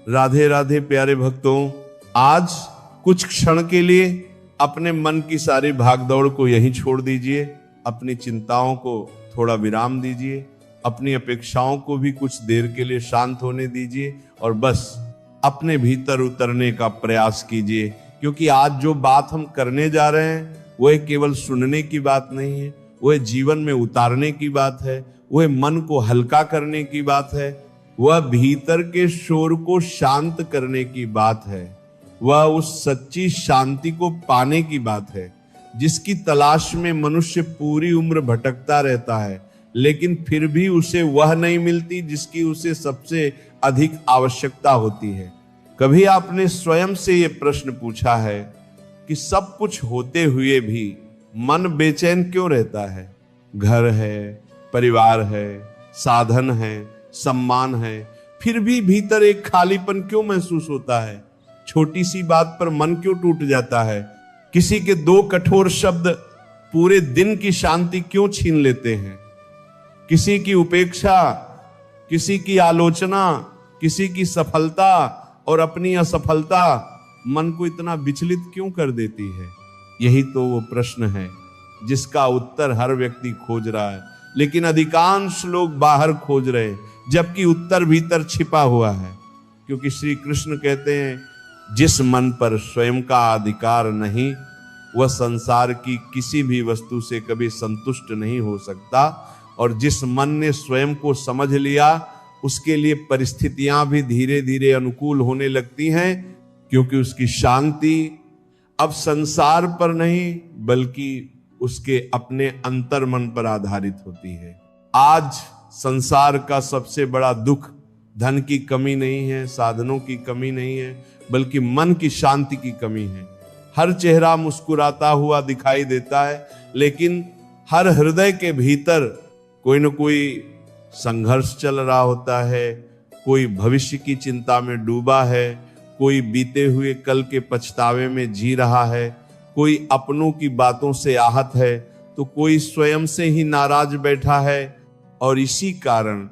राधे राधे प्यारे भक्तों, आज कुछ क्षण के लिए अपने मन की सारी भागदौड़ को यहीं छोड़ दीजिए, अपनी चिंताओं को थोड़ा विराम दीजिए, अपनी अपेक्षाओं को भी कुछ देर के लिए शांत होने दीजिए और बस अपने भीतर उतरने का प्रयास कीजिए। क्योंकि आज जो बात हम करने जा रहे हैं वह केवल सुनने की बात नहीं है, वह जीवन में उतारने की बात है, वह मन को हल्का करने की बात है, वह भीतर के शोर को शांत करने की बात है, वह उस सच्ची शांति को पाने की बात है जिसकी तलाश में मनुष्य पूरी उम्र भटकता रहता है, लेकिन फिर भी उसे वह नहीं मिलती जिसकी उसे सबसे अधिक आवश्यकता होती है। कभी आपने स्वयं से यह प्रश्न पूछा है कि सब कुछ होते हुए भी मन बेचैन क्यों रहता है? घर है, परिवार है, साधन है, सम्मान है, फिर भी भीतर एक खालीपन क्यों महसूस होता है? छोटी सी बात पर मन क्यों टूट जाता है? किसी के दो कठोर शब्द पूरे दिन की शांति क्यों छीन लेते हैं? किसी की उपेक्षा, किसी की आलोचना, किसी की सफलता और अपनी असफलता मन को इतना विचलित क्यों कर देती है? यही तो वो प्रश्न है जिसका उत्तर हर व्यक्ति खोज रहा है, लेकिन अधिकांश लोग बाहर खोज रहे हैं, जबकि उत्तर भीतर छिपा हुआ है। क्योंकि श्री कृष्ण कहते हैं, जिस मन पर स्वयं का अधिकार नहीं वह संसार की किसी भी वस्तु से कभी संतुष्ट नहीं हो सकता, और जिस मन ने स्वयं को समझ लिया उसके लिए परिस्थितियां भी धीरे धीरे अनुकूल होने लगती हैं, क्योंकि उसकी शांति अब संसार पर नहीं बल्कि उसके अपने अंतर मन पर आधारित होती है। आज संसार का सबसे बड़ा दुख धन की कमी नहीं है, साधनों की कमी नहीं है, बल्कि मन की शांति की कमी है। हर चेहरा मुस्कुराता हुआ दिखाई देता है, लेकिन हर हृदय के भीतर कोई न कोई संघर्ष चल रहा होता है, कोई भविष्य की चिंता में डूबा है, कोई बीते हुए कल के पछतावे में जी रहा है, कोई अपनों की बातों से आहत है, तो कोई स्वयं से ही नाराज बैठा है, और इसी कारण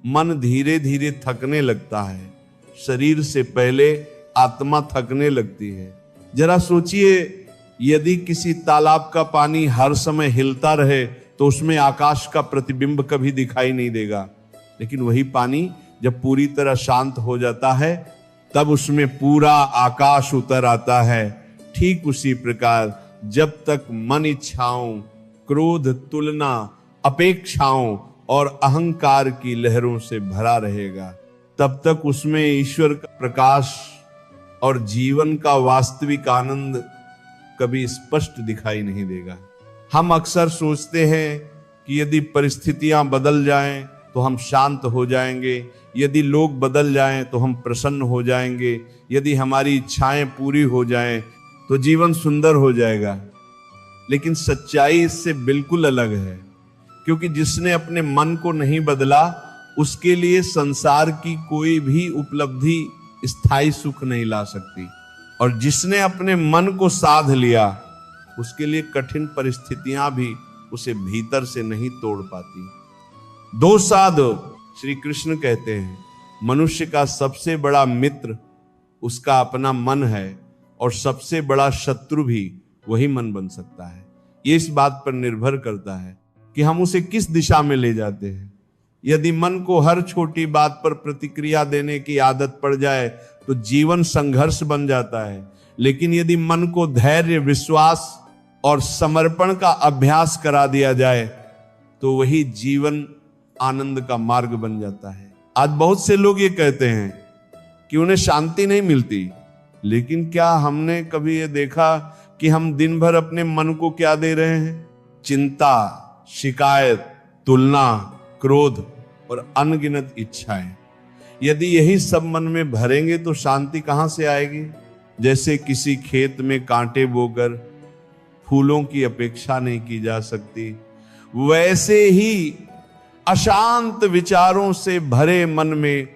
मन धीरे धीरे थकने लगता है। शरीर से पहले आत्मा थकने लगती है। जरा सोचिए, यदि किसी तालाब का पानी हर समय हिलता रहे तो उसमें आकाश का प्रतिबिंब कभी दिखाई नहीं देगा, लेकिन वही पानी जब पूरी तरह शांत हो जाता है तब उसमें पूरा आकाश उतर आता है। ठीक उसी प्रकार जब तक मन इच्छाओं, क्रोध, तुलना, अपेक्षाओं और अहंकार की लहरों से भरा रहेगा, तब तक उसमें ईश्वर का प्रकाश और जीवन का वास्तविक आनंद कभी स्पष्ट दिखाई नहीं देगा। हम अक्सर सोचते हैं कि यदि परिस्थितियां बदल जाएं तो हम शांत हो जाएंगे, यदि लोग बदल जाएं तो हम प्रसन्न हो जाएंगे, यदि हमारी इच्छाएं पूरी हो जाएं तो जीवन सुंदर हो जाएगा। लेकिन सच्चाई इससे बिल्कुल अलग है, क्योंकि जिसने अपने मन को नहीं बदला उसके लिए संसार की कोई भी उपलब्धि स्थायी सुख नहीं ला सकती, और जिसने अपने मन को साध लिया उसके लिए कठिन परिस्थितियां भी उसे भीतर से नहीं तोड़ पाती। दो साधु श्री कृष्ण कहते हैं, मनुष्य का सबसे बड़ा मित्र उसका अपना मन है और सबसे बड़ा शत्रु भी वही मन बन सकता है। ये इस बात पर निर्भर करता है कि हम उसे किस दिशा में ले जाते हैं। यदि मन को हर छोटी बात पर प्रतिक्रिया देने की आदत पड़ जाए तो जीवन संघर्ष बन जाता है, लेकिन यदि मन को धैर्य, विश्वास और समर्पण का अभ्यास करा दिया जाए तो वही जीवन आनंद का मार्ग बन जाता है। आज बहुत से लोग ये कहते हैं कि उन्हें शांति नहीं मिलती, लेकिन क्या हमने कभी ये देखा कि हम दिन भर अपने मन को क्या दे रहे हैं? चिंता, शिकायत, तुलना, क्रोध और अनगिनत इच्छाएं। यदि यही सब मन में भरेंगे तो शांति कहां से आएगी? जैसे किसी खेत में कांटे बोकर फूलों की अपेक्षा नहीं की जा सकती, वैसे ही अशांत विचारों से भरे मन में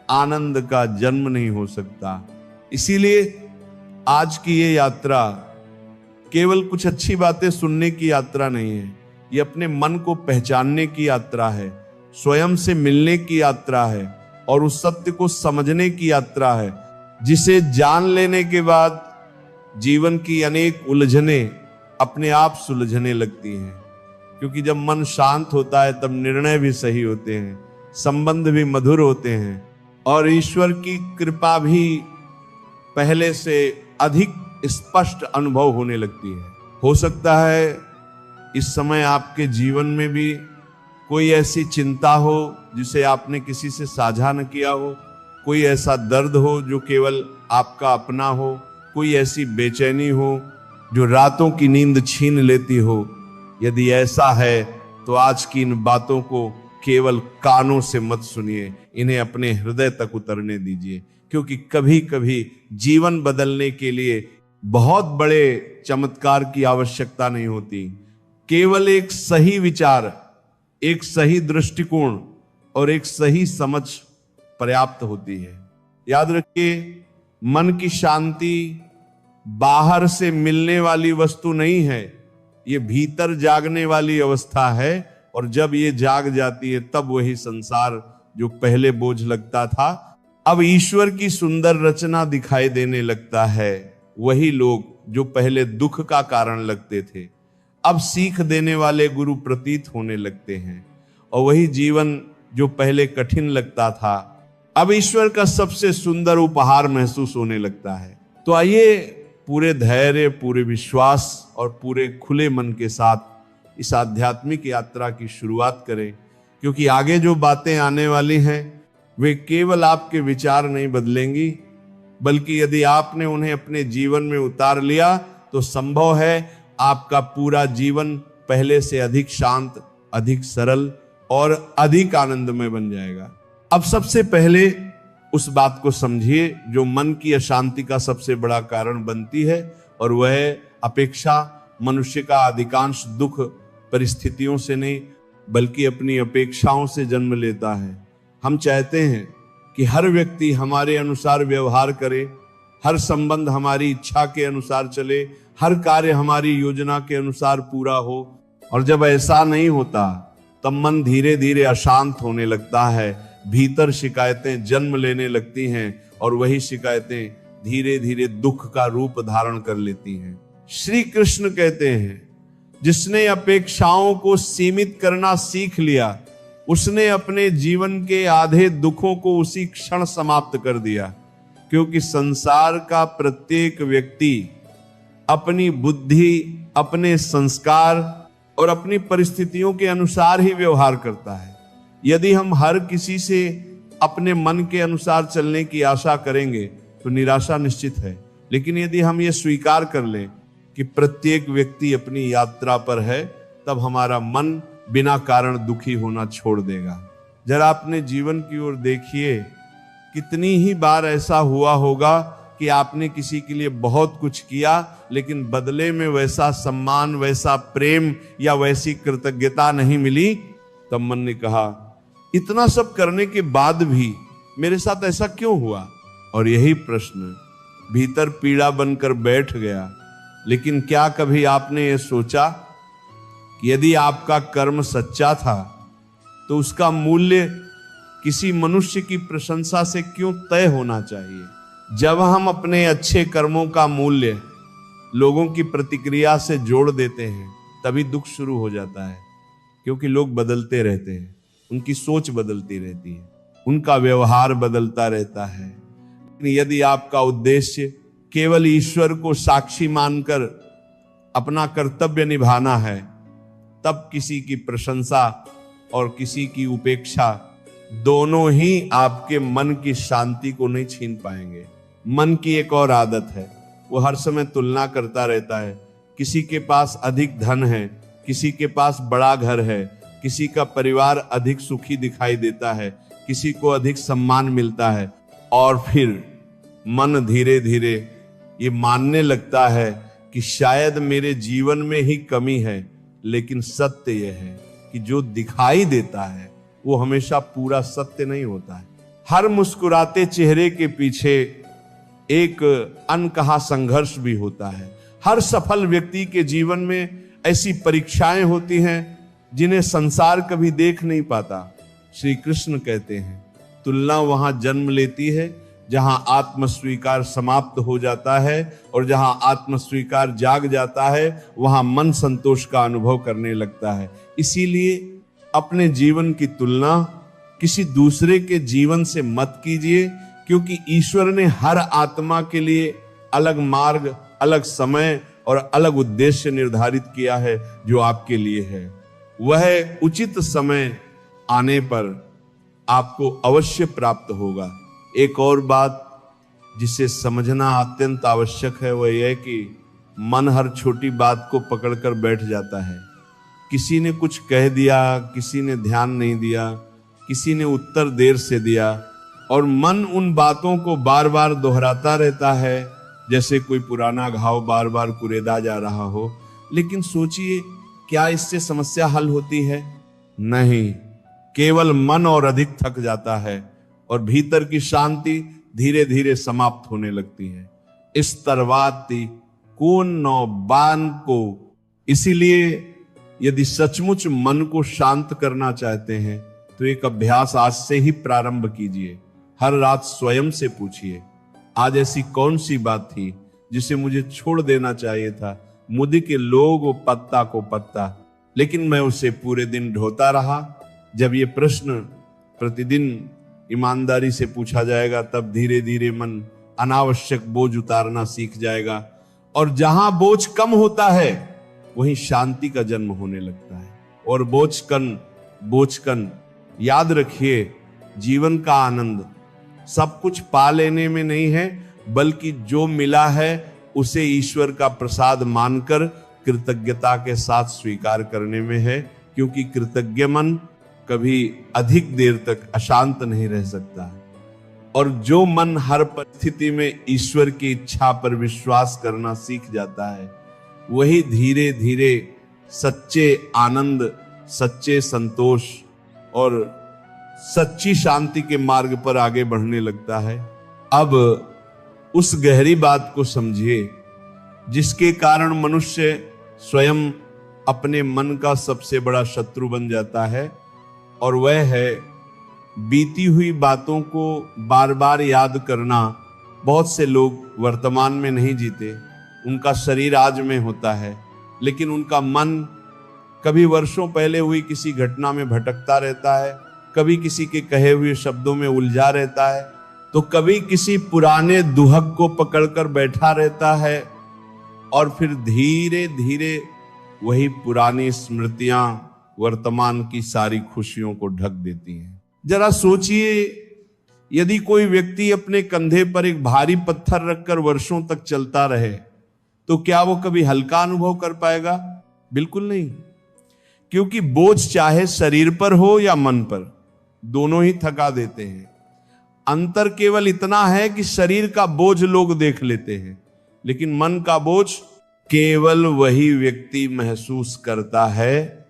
आनंद का जन्म नहीं हो सकता। इसीलिए आज की ये यात्रा केवल कुछ अच्छी बातें सुनने की यात्रा नहीं है, ये अपने मन को पहचानने की यात्रा है, स्वयं से मिलने की यात्रा है, और उस सत्य को समझने की यात्रा है, जिसे जान लेने के बाद जीवन की अनेक उलझनें अपने आप सुलझने लगती हैं। क्योंकि जब मन शांत होता है तब निर्णय भी सही होते हैं, संबंध भी मधुर होते हैं और ईश्वर की कृपा भी पहले से अधिक स्पष्ट अनुभव होने लगती है। हो सकता है इस समय आपके जीवन में भी कोई ऐसी चिंता हो जिसे आपने किसी से साझा न किया हो, कोई ऐसा दर्द हो जो केवल आपका अपना हो, कोई ऐसी बेचैनी हो जो रातों की नींद छीन लेती हो। यदि ऐसा है तो आज की इन बातों को केवल कानों से मत सुनिए, इन्हें अपने हृदय तक उतरने दीजिए। क्योंकि कभी कभी जीवन बदलने के लिए बहुत बड़े चमत्कार की आवश्यकता नहीं होती, केवल एक सही विचार, एक सही दृष्टिकोण और एक सही समझ पर्याप्त होती है। याद रखिए, मन की शांति बाहर से मिलने वाली वस्तु नहीं है, ये भीतर जागने वाली अवस्था है। और जब ये जाग जाती है तब वही संसार जो पहले बोझ लगता था अब ईश्वर की सुंदर रचना दिखाई देने लगता है। वही लोग जो पहले दुख का कारण लगते थे अब सीख देने वाले गुरु प्रतीत होने लगते हैं। और वही जीवन जो पहले कठिन लगता था अब ईश्वर का सबसे सुंदर उपहार महसूस होने लगता है। तो आइए पूरे धैर्य, पूरे विश्वास और पूरे खुले मन के साथ इस आध्यात्मिक यात्रा की शुरुआत करें। क्योंकि आगे जो बातें आने वाली हैं वे केवल आपके विचार नहीं बदलेंगी, बल्कि यदि आपने उन्हें अपने जीवन में उतार लिया तो संभव है आपका पूरा जीवन पहले से अधिक शांत, अधिक सरल और अधिक आनंदमय बन जाएगा। अब सबसे पहले उस बात को समझिए जो मन की अशांति का सबसे बड़ा कारण बनती है, और वह है अपेक्षा। मनुष्य का अधिकांश दुख परिस्थितियों से नहीं बल्कि अपनी अपेक्षाओं से जन्म लेता है। हम चाहते हैं कि हर व्यक्ति हमारे अनुसार व्यवहार करे, हर संबंध हमारी इच्छा के अनुसार चले, हर कार्य हमारी योजना के अनुसार पूरा हो। और जब ऐसा नहीं होता तब मन धीरे धीरे अशांत होने लगता है, भीतर शिकायतें जन्म लेने लगती हैं और वही शिकायतें धीरे धीरे दुख का रूप धारण कर लेती हैं। श्री कृष्ण कहते हैं, जिसने अपेक्षाओं को सीमित करना सीख लिया उसने अपने जीवन के आधे दुखों को उसी क्षण समाप्त कर दिया। क्योंकि संसार का प्रत्येक व्यक्ति अपनी बुद्धि, अपने संस्कार और अपनी परिस्थितियों के अनुसार ही व्यवहार करता है। यदि हम हर किसी से अपने मन के अनुसार चलने की आशा करेंगे तो निराशा निश्चित है। लेकिन यदि हम ये स्वीकार कर लें कि प्रत्येक व्यक्ति अपनी यात्रा पर है, तब हमारा मन बिना कारण दुखी होना छोड़ देगा। जरा अपने जीवन की ओर देखिए, कितनी ही बार ऐसा हुआ होगा कि आपने किसी के लिए बहुत कुछ किया लेकिन बदले में वैसा सम्मान, वैसा प्रेम या वैसी कृतज्ञता नहीं मिली। तब मन ने कहा, इतना सब करने के बाद भी मेरे साथ ऐसा क्यों हुआ? और यही प्रश्न भीतर पीड़ा बनकर बैठ गया। लेकिन क्या कभी आपने ये सोचा कि यदि आपका कर्म सच्चा था तो उसका मूल्य किसी मनुष्य की प्रशंसा से क्यों तय होना चाहिए? जब हम अपने अच्छे कर्मों का मूल्य लोगों की प्रतिक्रिया से जोड़ देते हैं तभी दुख शुरू हो जाता है। क्योंकि लोग बदलते रहते हैं, उनकी सोच बदलती रहती है, उनका व्यवहार बदलता रहता है। यदि आपका उद्देश्य केवल ईश्वर को साक्षी मानकर अपना कर्तव्य निभाना है, तब किसी की प्रशंसा और किसी की उपेक्षा दोनों ही आपके मन की शांति को नहीं छीन पाएंगे। मन की एक और आदत है, वो हर समय तुलना करता रहता है। किसी के पास अधिक धन है, किसी के पास बड़ा घर है, किसी का परिवार अधिक सुखी दिखाई देता है, किसी को अधिक सम्मान मिलता है, और फिर मन धीरे धीरे ये मानने लगता है कि शायद मेरे जीवन में ही कमी है। लेकिन सत्य यह है कि जो दिखाई देता है वो हमेशा पूरा सत्य नहीं होता है। हर मुस्कुराते चेहरे के पीछे एक अनकहा संघर्ष भी होता है। हर सफल व्यक्ति के जीवन में ऐसी परीक्षाएं होती हैं जिन्हें संसार कभी देख नहीं पाता। श्री कृष्ण कहते हैं, तुलना वहां जन्म लेती है जहां आत्मस्वीकार समाप्त हो जाता है, और जहां आत्मस्वीकार जाग जाता है वहां मन संतोष का अनुभव करने लगता है। इसीलिए अपने जीवन की तुलना किसी दूसरे के जीवन से मत कीजिए, क्योंकि ईश्वर ने हर आत्मा के लिए अलग मार्ग, अलग समय और अलग उद्देश्य निर्धारित किया है जो आपके लिए है। वह उचित समय आने पर आपको अवश्य प्राप्त होगा। एक और बात जिसे समझना अत्यंत आवश्यक है वह यह कि मन हर छोटी बात को पकड़कर बैठ जाता है। किसी ने कुछ कह दिया, किसी ने ध्यान नहीं दिया, किसी ने उत्तर देर से दिया, और मन उन बातों को बार बार दोहराता रहता है जैसे कोई पुराना घाव बार बार कुरेदा जा रहा हो। लेकिन सोचिए, क्या इससे समस्या हल होती है? नहीं, केवल मन और अधिक थक जाता है और भीतर की शांति धीरे धीरे समाप्त होने लगती है। इस तरवाती कौन नौ बान को। इसीलिए यदि सचमुच मन को शांत करना चाहते हैं तो एक अभ्यास आज से ही प्रारंभ कीजिए। हर रात स्वयं से पूछिए, आज ऐसी कौन सी बात थी जिसे मुझे छोड़ देना चाहिए था। मुझे के लोग पत्ता को पत्ता, लेकिन मैं उसे पूरे दिन ढोता रहा। जब ये प्रश्न प्रतिदिन ईमानदारी से पूछा जाएगा तब धीरे धीरे मन अनावश्यक बोझ उतारना सीख जाएगा, और जहां बोझ कम होता है वहीं शांति का जन्म होने लगता है। और बोझकन याद रखिए, जीवन का आनंद सब कुछ पा लेने में नहीं है, बल्कि जो मिला है उसे ईश्वर का प्रसाद मानकर कृतज्ञता के साथ स्वीकार करने में है। क्योंकि कृतज्ञ मन कभी अधिक देर तक अशांत नहीं रह सकता। और जो मन हर परिस्थिति में ईश्वर की इच्छा पर विश्वास करना सीख जाता है, वही धीरे धीरे सच्चे आनंद, सच्चे संतोष और सच्ची शांति के मार्ग पर आगे बढ़ने लगता है। अब उस गहरी बात को समझिए जिसके कारण मनुष्य स्वयं अपने मन का सबसे बड़ा शत्रु बन जाता है, और वह है बीती हुई बातों को बार बार याद करना। बहुत से लोग वर्तमान में नहीं जीते, उनका शरीर आज में होता है, लेकिन उनका मन कभी वर्षों पहले हुई किसी घटना में भटकता रहता है, कभी किसी के कहे हुए शब्दों में उलझा रहता है, तो कभी किसी पुराने दुहक को पकड़कर बैठा रहता है, और फिर धीरे धीरे वही पुरानी स्मृतियां वर्तमान की सारी खुशियों को ढक देती हैं। जरा सोचिए, यदि कोई व्यक्ति अपने कंधे पर एक भारी पत्थर रखकर वर्षों तक चलता रहे तो क्या वो कभी हल्का अनुभव कर पाएगा? बिल्कुल नहीं, क्योंकि बोझ चाहे शरीर पर हो या मन पर, दोनों ही थका देते हैं। अंतर केवल इतना है कि शरीर का बोझ लोग देख लेते हैं, लेकिन मन का बोझ केवल वही व्यक्ति महसूस करता है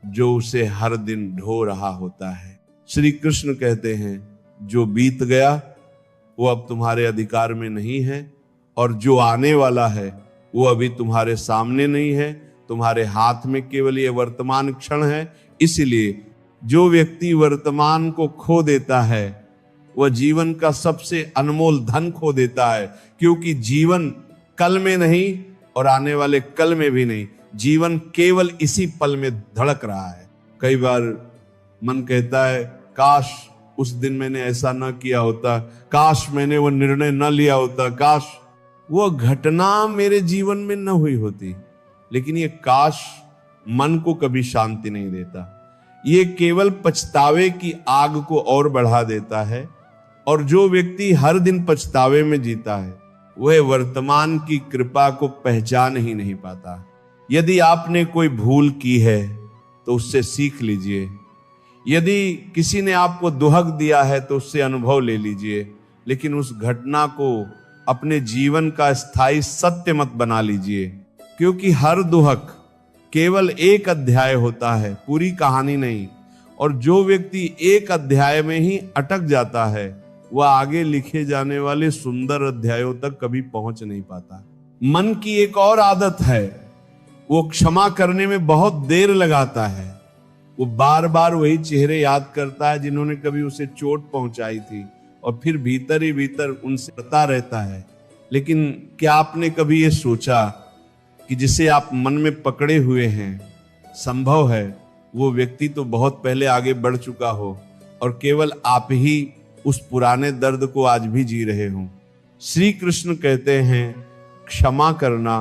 जो उसे हर दिन ढो रहा होता है। श्री कृष्ण कहते हैं, जो बीत गया वो अब तुम्हारे अधिकार में नहीं है, और जो आने वाला है वो अभी तुम्हारे सामने नहीं है, तुम्हारे हाथ में केवल ये वर्तमान क्षण है। इसलिए जो व्यक्ति वर्तमान को खो देता है वह जीवन का सबसे अनमोल धन खो देता है, क्योंकि जीवन कल में नहीं और आने वाले कल में भी नहीं, जीवन केवल इसी पल में धड़क रहा है। कई बार मन कहता है, काश उस दिन मैंने ऐसा न किया होता, काश मैंने वो निर्णय न लिया होता, काश वो घटना मेरे जीवन में न हुई होती। लेकिन ये काश मन को कभी शांति नहीं देता, ये केवल पछतावे की आग को और बढ़ा देता है। और जो व्यक्ति हर दिन पछतावे में जीता है वह वर्तमान की कृपा को पहचान ही नहीं पाता। यदि आपने कोई भूल की है तो उससे सीख लीजिए, यदि किसी ने आपको दुहक दिया है तो उससे अनुभव ले लीजिए, लेकिन उस घटना को अपने जीवन का स्थायी सत्य मत बना लीजिए, क्योंकि हर दुहक केवल एक अध्याय होता है, पूरी कहानी नहीं। और जो व्यक्ति एक अध्याय में ही अटक जाता है वह आगे लिखे जाने वाले सुंदर अध्यायों तक कभी पहुंच नहीं पाता। मन की एक और आदत है, वो क्षमा करने में बहुत देर लगाता है। वो बार बार वही चेहरे याद करता है जिन्होंने कभी उसे चोट पहुंचाई थी, और फिर भीतर ही भीतर उनसे डरता रहता है। लेकिन क्या आपने कभी ये सोचा कि जिसे आप मन में पकड़े हुए हैं, संभव है वो व्यक्ति तो बहुत पहले आगे बढ़ चुका हो और केवल आप ही उस पुराने दर्द को आज भी जी रहे हो। श्री कृष्ण कहते हैं क्षमा करना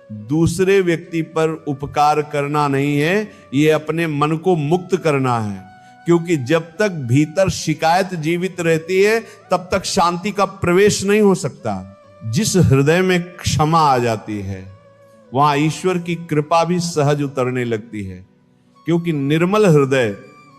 दूसरे व्यक्ति पर उपकार करना नहीं है, ये अपने मन को मुक्त करना है। क्योंकि जब तक भीतर शिकायत जीवित रहती है तब तक शांति का प्रवेश नहीं हो सकता। जिस हृदय में क्षमा आ जाती है वहां ईश्वर की कृपा भी सहज उतरने लगती है, क्योंकि निर्मल हृदय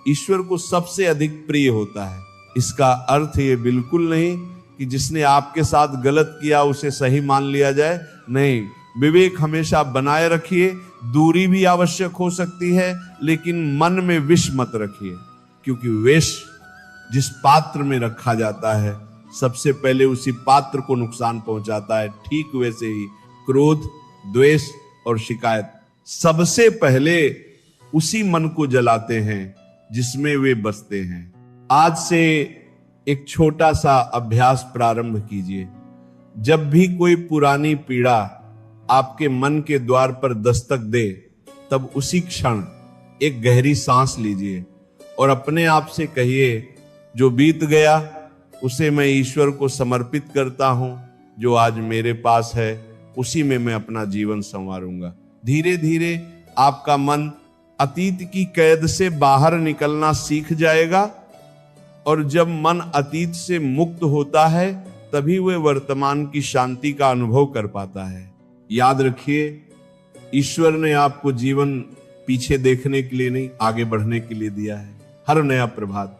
ईश्वर को सबसे अधिक प्रिय होता है। इसका अर्थ ये बिल्कुल नहीं कि जिसने आपके साथ गलत किया उसे सही मान लिया जाए, नहीं। विवेक हमेशा बनाए रखिए। दूरी भी आवश्यक हो सकती है, लेकिन मन में विष मत रखिए, क्योंकि विष जिस पात्र में रखा जाता है सबसे पहले उसी पात्र को नुकसान पहुंचाता है। ठीक वैसे ही क्रोध, द्वेष और शिकायत सबसे पहले उसी मन को जलाते हैं जिसमें वे बसते हैं। आज से एक छोटा सा अभ्यास प्रारंभ कीजिए। जब भी कोई पुरानी पीड़ा आपके मन के द्वार पर दस्तक दे, तब उसी क्षण एक गहरी सांस लीजिए और अपने आप से कहिए, जो बीत गया उसे मैं ईश्वर को समर्पित करता हूं। जो आज मेरे पास है उसी में मैं अपना जीवन संवारूंगा। धीरे धीरे आपका मन अतीत की कैद से बाहर निकलना सीख जाएगा, और जब मन अतीत से मुक्त होता है तभी वह वर्तमान की शांति का अनुभव कर पाता है। याद रखिए, ईश्वर ने आपको जीवन पीछे देखने के लिए नहीं, आगे बढ़ने के लिए दिया है। हर नया प्रभात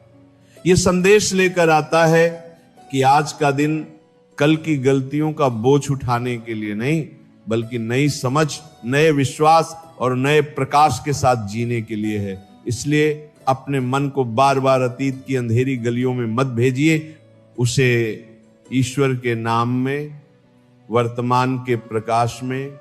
यह संदेश लेकर आता है कि आज का दिन कल की गलतियों का बोझ उठाने के लिए नहीं, बल्कि नई समझ, नए विश्वास और नए प्रकाश के साथ जीने के लिए है। इसलिए अपने मन को बार बार अतीत की अंधेरी गलियों में मत भेजिए, उसे ईश्वर के नाम में, वर्तमान के प्रकाश में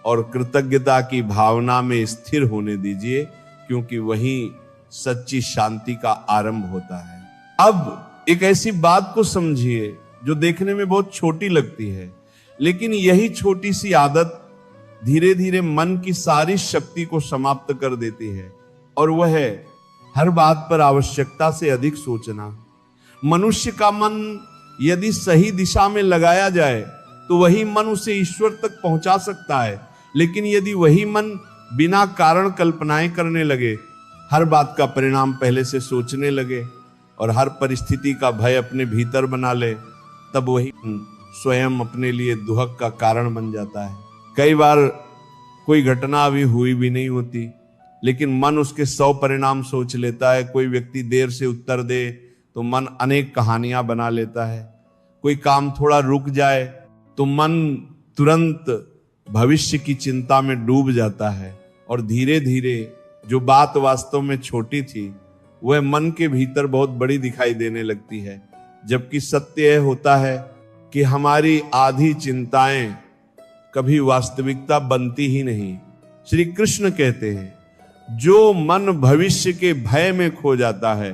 और कृतज्ञता की भावना में स्थिर होने दीजिए, क्योंकि वही सच्ची शांति का आरंभ होता है। अब एक ऐसी बात को समझिए जो देखने में बहुत छोटी लगती है, लेकिन यही छोटी सी आदत धीरे धीरे मन की सारी शक्ति को समाप्त कर देती है, और वह है हर बात पर आवश्यकता से अधिक सोचना। मनुष्य का मन यदि सही दिशा में लगाया जाए तो वही मन उसे ईश्वर तक पहुंचा सकता है, लेकिन यदि वही मन बिना कारण कल्पनाएं करने लगे, हर बात का परिणाम पहले से सोचने लगे और हर परिस्थिति का भय अपने भीतर बना ले, तब वही स्वयं अपने लिए दुहक का कारण बन जाता है। कई बार कोई घटना अभी हुई भी नहीं होती, लेकिन मन उसके 100 परिणाम सोच लेता है। कोई व्यक्ति देर से उत्तर दे तो मन अनेक कहानियां बना लेता है। कोई काम थोड़ा रुक जाए तो मन तुरंत भविष्य की चिंता में डूब जाता है, और धीरे धीरे जो बात वास्तव में छोटी थी वह मन के भीतर बहुत बड़ी दिखाई देने लगती है। जबकि सत्य यह होता है कि हमारी आधी चिंताएं कभी वास्तविकता बनती ही नहीं। श्री कृष्ण कहते हैं, जो मन भविष्य के भय में खो जाता है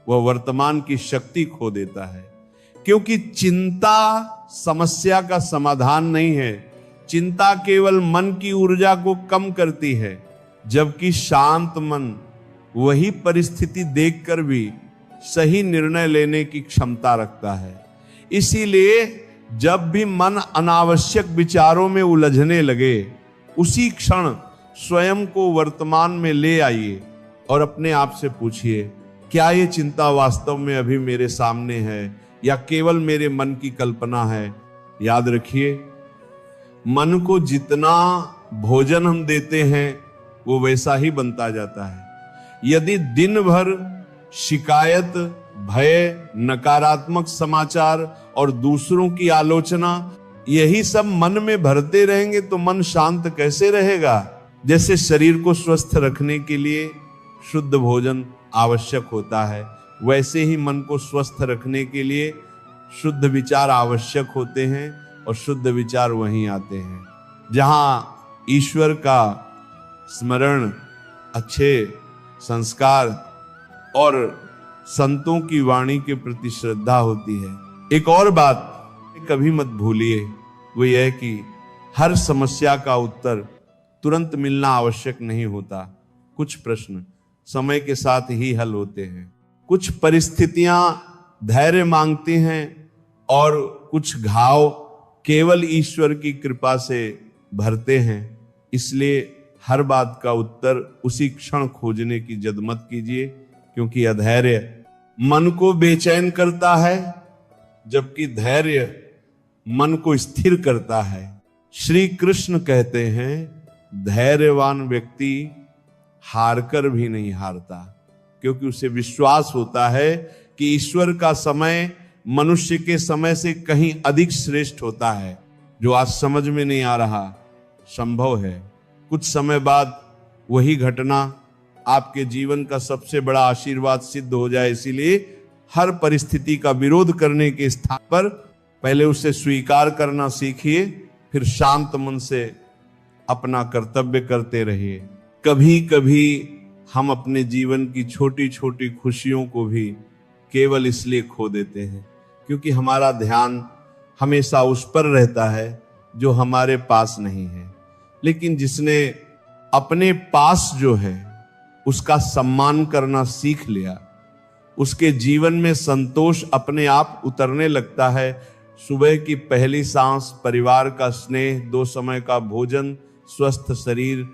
वह वर्तमान की शक्ति खो देता है। क्योंकि चिंता समस्या का समाधान नहीं है, चिंता केवल मन की ऊर्जा को कम करती है, जबकि शांत मन वही परिस्थिति देखकर भी सही निर्णय लेने की क्षमता रखता है। इसीलिए जब भी मन अनावश्यक विचारों में उलझने लगे, उसी क्षण स्वयं को वर्तमान में ले आइए और अपने आप से पूछिए, क्या ये चिंता वास्तव में अभी मेरे सामने है या केवल मेरे मन की कल्पना है? याद रखिए, मन को जितना भोजन हम देते हैं वो वैसा ही बनता जाता है। यदि दिन भर शिकायत, भय, नकारात्मक समाचार और दूसरों की आलोचना यही सब मन में भरते रहेंगे तो मन शांत कैसे रहेगा? जैसे शरीर को स्वस्थ रखने के लिए शुद्ध भोजन आवश्यक होता है, वैसे ही मन को स्वस्थ रखने के लिए शुद्ध विचार आवश्यक होते हैं, और शुद्ध विचार वहीं आते हैं जहां ईश्वर का स्मरण, अच्छे संस्कार और संतों की वाणी के प्रति श्रद्धा होती है। एक और बात कभी मत भूलिए, वो यह है कि हर समस्या का उत्तर तुरंत मिलना आवश्यक नहीं होता। कुछ प्रश्न समय के साथ ही हल होते हैं, कुछ परिस्थितियां धैर्य मांगती हैं और कुछ घाव केवल ईश्वर की कृपा से भरते हैं। इसलिए हर बात का उत्तर उसी क्षण खोजने की जद मत कीजिए, क्योंकि अधैर्य मन को बेचैन करता है, जबकि धैर्य मन को स्थिर करता है। श्री कृष्ण कहते हैं, धैर्यवान व्यक्ति हारकर भी नहीं हारता, क्योंकि उसे विश्वास होता है कि ईश्वर का समय मनुष्य के समय से कहीं अधिक श्रेष्ठ होता है। जो आज समझ में नहीं आ रहा, संभव है कुछ समय बाद वही घटना आपके जीवन का सबसे बड़ा आशीर्वाद सिद्ध हो जाए। इसीलिए हर परिस्थिति का विरोध करने के स्थान पर पहले उसे स्वीकार करना सीखिए, फिर शांत मन से अपना कर्तव्य करते रहिए। कभी कभी हम अपने जीवन की छोटी छोटी खुशियों को भी केवल इसलिए खो देते हैं क्योंकि हमारा ध्यान हमेशा उस पर रहता है जो हमारे पास नहीं है। लेकिन जिसने अपने पास जो है उसका सम्मान करना सीख लिया, उसके जीवन में संतोष अपने आप उतरने लगता है। सुबह की पहली सांस, परिवार का स्नेह, 2 समय का भोजन, स्वस्थ शरीर,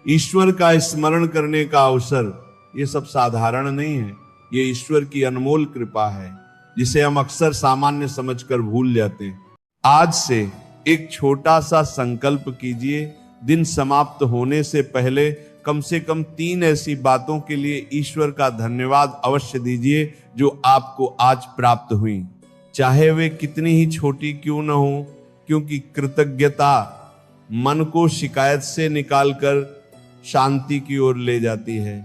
ईश्वर का स्मरण करने का अवसर, ये सब साधारण नहीं है। ये ईश्वर की अनमोल कृपा है जिसे हम अक्सर सामान्य समझकर भूल जाते हैं। आज से एक छोटा सा संकल्प कीजिए, दिन समाप्त होने से पहले कम से कम 3 ऐसी बातों के लिए ईश्वर का धन्यवाद अवश्य दीजिए जो आपको आज प्राप्त हुई, चाहे वे कितनी ही छोटी क्यों न हो, क्योंकि कृतज्ञता मन को शिकायत से निकालकर शांति की ओर ले जाती है।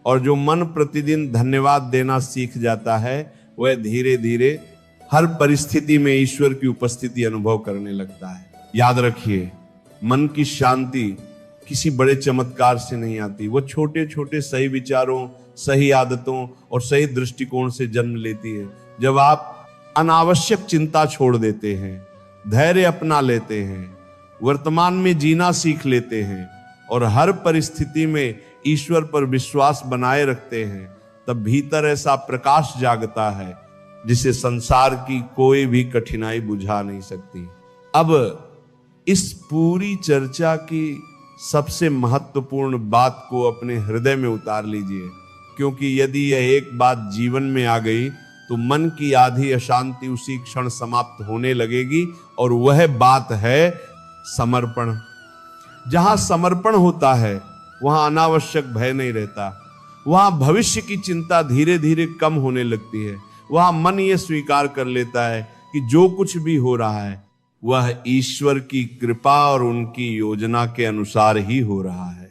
और जो मन प्रतिदिन धन्यवाद देना सीख जाता है वह धीरे धीरे हर परिस्थिति में ईश्वर की उपस्थिति अनुभव करने लगता है। याद रखिए, मन की शांति किसी बड़े चमत्कार से नहीं आती, वो छोटे छोटे सही विचारों, सही आदतों और सही दृष्टिकोण से जन्म लेती है। जब आप अनावश्यक चिंता छोड़ देते हैं, धैर्य अपना लेते हैं, वर्तमान में जीना सीख लेते हैं और हर परिस्थिति में ईश्वर पर विश्वास बनाए रखते हैं, तब भीतर ऐसा प्रकाश जागता है जिसे संसार की कोई भी कठिनाई बुझा नहीं सकती। अब इस पूरी चर्चा की सबसे महत्वपूर्ण बात को अपने हृदय में उतार लीजिए, क्योंकि यदि यह एक बात जीवन में आ गई तो मन की आधी अशांति उसी क्षण समाप्त होने लगेगी, और वह बात है समर्पण। जहां समर्पण होता है वहां अनावश्यक भय नहीं रहता, वहां भविष्य की चिंता धीरे धीरे कम होने लगती है। वहां मन ये स्वीकार कर लेता है कि जो कुछ भी हो रहा है वह ईश्वर की कृपा और उनकी योजना के अनुसार ही हो रहा है।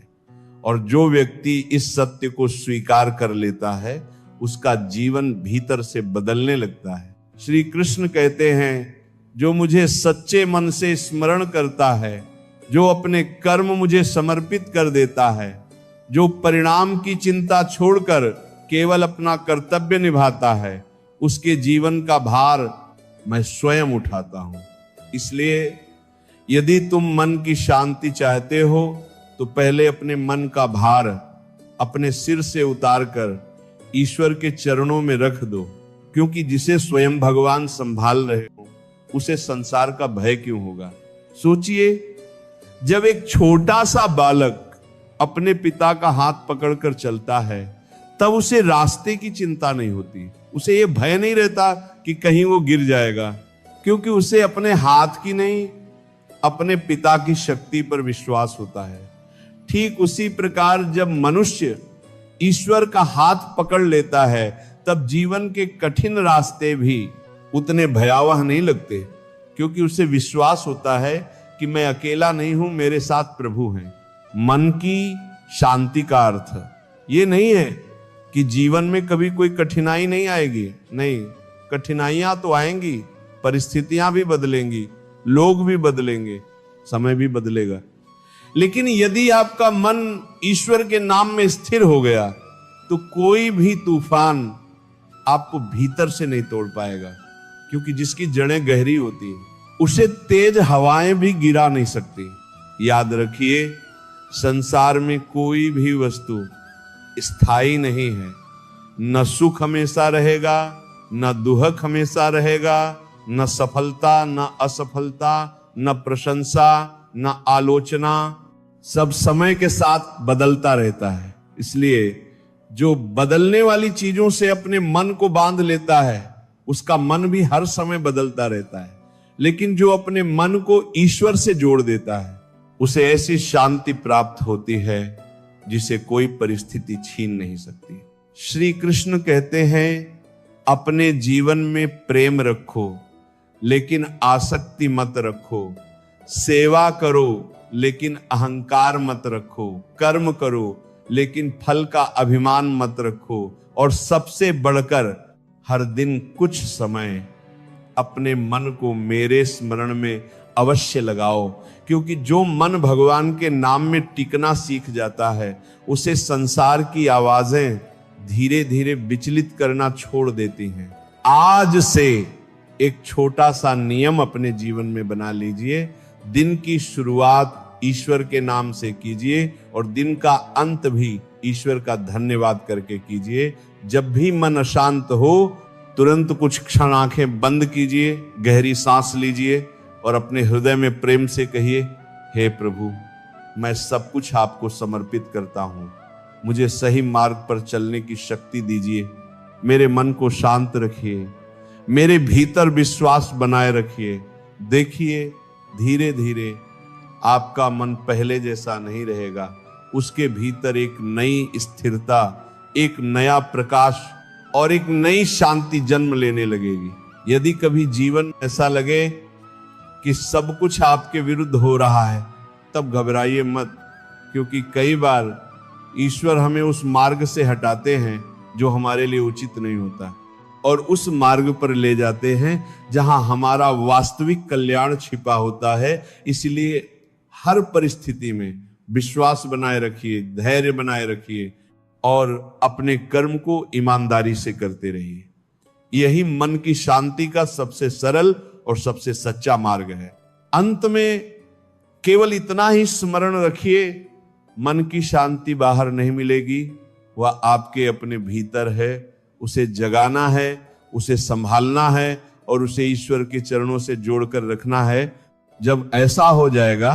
और जो व्यक्ति इस सत्य को स्वीकार कर लेता है उसका जीवन भीतर से बदलने लगता है। श्री कृष्ण कहते हैं, जो मुझे सच्चे मन से स्मरण करता है, जो अपने कर्म मुझे समर्पित कर देता है, जो परिणाम की चिंता छोड़कर केवल अपना कर्तव्य निभाता है, उसके जीवन का भार मैं स्वयं उठाता हूं। इसलिए यदि तुम मन की शांति चाहते हो तो पहले अपने मन का भार अपने सिर से उतारकर ईश्वर के चरणों में रख दो, क्योंकि जिसे स्वयं भगवान संभाल रहे हो उसे संसार का भय क्यों होगा। सोचिए, जब एक छोटा सा बालक अपने पिता का हाथ पकड़कर चलता है तब उसे रास्ते की चिंता नहीं होती, उसे ये भय नहीं रहता कि कहीं वो गिर जाएगा, क्योंकि उसे अपने हाथ की नहीं अपने पिता की शक्ति पर विश्वास होता है। ठीक उसी प्रकार जब मनुष्य ईश्वर का हाथ पकड़ लेता है तब जीवन के कठिन रास्ते भी उतने भयावह नहीं लगते, क्योंकि उसे विश्वास होता है कि मैं अकेला नहीं हूं, मेरे साथ प्रभु हैं। मन की शांति का अर्थ ये नहीं है कि जीवन में कभी कोई कठिनाई नहीं आएगी, नहीं, कठिनाइयां तो आएंगी, परिस्थितियां भी बदलेंगी, लोग भी बदलेंगे, समय भी बदलेगा। लेकिन यदि आपका मन ईश्वर के नाम में स्थिर हो गया तो कोई भी तूफान आपको भीतर से नहीं तोड़ पाएगा, क्योंकि जिसकी जड़ें गहरी होती हैं उसे तेज हवाएं भी गिरा नहीं सकती। याद रखिए, संसार में कोई भी वस्तु स्थायी नहीं है। न सुख हमेशा रहेगा, न दुख हमेशा रहेगा, न सफलता न असफलता, न प्रशंसा न आलोचना, सब समय के साथ बदलता रहता है। इसलिए जो बदलने वाली चीजों से अपने मन को बांध लेता है उसका मन भी हर समय बदलता रहता है, लेकिन जो अपने मन को ईश्वर से जोड़ देता है उसे ऐसी शांति प्राप्त होती है जिसे कोई परिस्थिति छीन नहीं सकती। श्री कृष्ण कहते हैं, अपने जीवन में प्रेम रखो लेकिन आसक्ति मत रखो, सेवा करो लेकिन अहंकार मत रखो, कर्म करो लेकिन फल का अभिमान मत रखो, और सबसे बढ़कर हर दिन कुछ समय अपने मन को मेरे स्मरण में अवश्य लगाओ, क्योंकि जो मन भगवान के नाम में टिकना सीख जाता है उसे संसार की आवाजें धीरे धीरे विचलित करना छोड़ देती हैं। आज से एक छोटा सा नियम अपने जीवन में बना लीजिए, दिन की शुरुआत ईश्वर के नाम से कीजिए और दिन का अंत भी ईश्वर का धन्यवाद करके कीजिए। जब भी मन अशांत हो तुरंत कुछ क्षण आंखें बंद कीजिए, गहरी सांस लीजिए और अपने हृदय में प्रेम से कहिए, हे प्रभु, मैं सब कुछ आपको समर्पित करता हूं, मुझे सही मार्ग पर चलने की शक्ति दीजिए, मेरे मन को शांत रखिए, मेरे भीतर विश्वास बनाए रखिए। देखिए, धीरे धीरे आपका मन पहले जैसा नहीं रहेगा, उसके भीतर एक नई स्थिरता, एक नया प्रकाश और एक नई शांति जन्म लेने लगेगी। यदि कभी जीवन ऐसा लगे कि सब कुछ आपके विरुद्ध हो रहा है, तब घबराइए मत, क्योंकि कई बार ईश्वर हमें उस मार्ग से हटाते हैं जो हमारे लिए उचित नहीं होता और उस मार्ग पर ले जाते हैं जहां हमारा वास्तविक कल्याण छिपा होता है। इसलिए हर परिस्थिति में विश्वास बनाए रखिए, धैर्य बनाए रखिए और अपने कर्म को ईमानदारी से करते रहिए। यही मन की शांति का सबसे सरल और सबसे सच्चा मार्ग है। अंत में केवल इतना ही स्मरण रखिए, मन की शांति बाहर नहीं मिलेगी, वह आपके अपने भीतर है। उसे जगाना है, उसे संभालना है और उसे ईश्वर के चरणों से जोड़कर रखना है। जब ऐसा हो जाएगा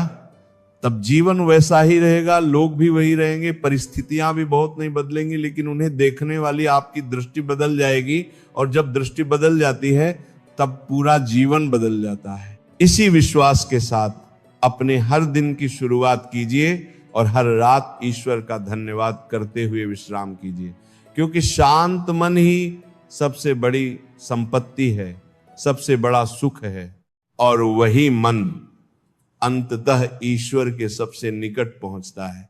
तब जीवन वैसा ही रहेगा, लोग भी वही रहेंगे, परिस्थितियां भी बहुत नहीं बदलेंगी, लेकिन उन्हें देखने वाली आपकी दृष्टि बदल जाएगी और जब दृष्टि बदल जाती है तब पूरा जीवन बदल जाता है। इसी विश्वास के साथ अपने हर दिन की शुरुआत कीजिए और हर रात ईश्वर का धन्यवाद करते हुए विश्राम कीजिए, क्योंकि शांत मन ही सबसे बड़ी संपत्ति है, सबसे बड़ा सुख है और वही मन अंततः ईश्वर के सबसे निकट पहुंचता है।